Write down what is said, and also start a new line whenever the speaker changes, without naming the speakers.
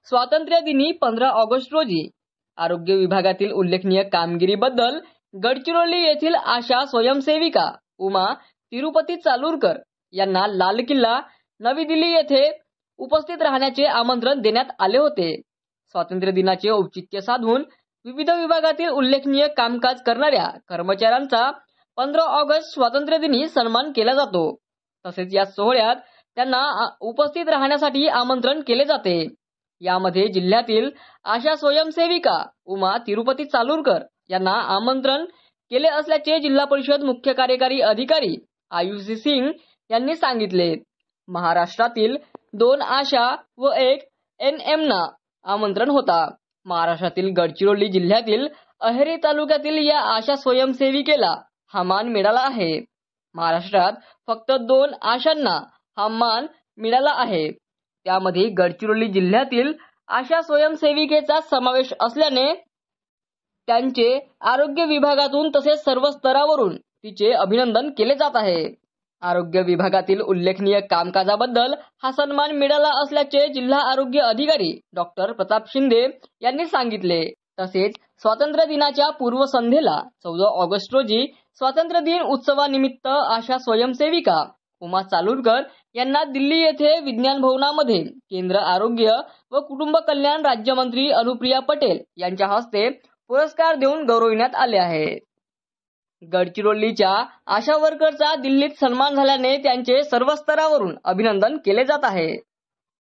स्वातंत्र्य दिनी 15 ऑगस्ट रोजी आरोग्य विभागातील उल्लेखनीय कामगिरीबद्दल गडचिरोली येथील आशा स्वयंसेविका उमा तिरुपती चालूरकर यांना लाल किल्ला नवी दिल्ली येथे उपस्थित राहण्याचे आमंत्रण देण्यात आले होते। स्वातंत्र्य दिनाचे औचित्य साधून विविध विभागातील उल्लेखनीय कामकाज करणाऱ्या कर्मचाऱ्यांचा 15 ऑगस्ट स्वातंत्र्य दिनी सन्मान केला जातो। तसेच या सोहळ्यात त्यांना उपस्थित राहण्यासाठी आमंत्रण केले जाते। यामध्ये जिल्ह्यातील आशा स्वयंसेविका उमा तिरुपती चालूरकर यांना आमंत्रण केले असल्याचे जिल्हा परिषद मुख्य कार्यकारी अधिकारी आयुषी सिंग यांनी सांगितले। महाराष्ट्रातील 2 आशा व 1 NM ना आमंत्रण होता। महाराष्ट्रातील गडचिरोली जिल्ह्यातील अहेरी तालुक्यातील या आशा स्वयंसेविकेला हा मान मिळाला आहे। महाराष्ट्रात फक्त 2 आशांना हा मान मिळाला आहे। त्यामध्ये गडचिरोली जिल्ह्यातील आशा स्वयंसेविकेचा समावेश असल्याने त्यांचे आरोग्य विभागातून तसेच सर्व स्तरावरून तिचे अभिनंदन केले जात आहे। आरोग्य विभागातील उल्लेखनीय कामकाजाबद्दल हा सन्मान मिळाला असल्याचे जिल्हा आरोग्य अधिकारी डॉक्टर प्रताप शिंदे यांनी सांगितले। तसेच स्वातंत्र्य दिनाच्या पूर्वसंध्येला 14 ऑगस्ट रोजी स्वातंत्र्य दिन उत्सवानिमित्त आशा स्वयंसेविका उमा चालूरकर यांना दिल्ली येथे विज्ञान भवनामध्ये केंद्र आरोग्य व कुटुंब कल्याण राज्यमंत्री अनुप्रिया पटेल यांच्या हस्ते पुरस्कार देऊन गौरविण्यात आले आहे। गडचिरोलीच्या आशा वर्करचा दिल्लीत सन्मान झाल्याने त्यांचे सर्व स्तरावरून अभिनंदन केले जात आहे।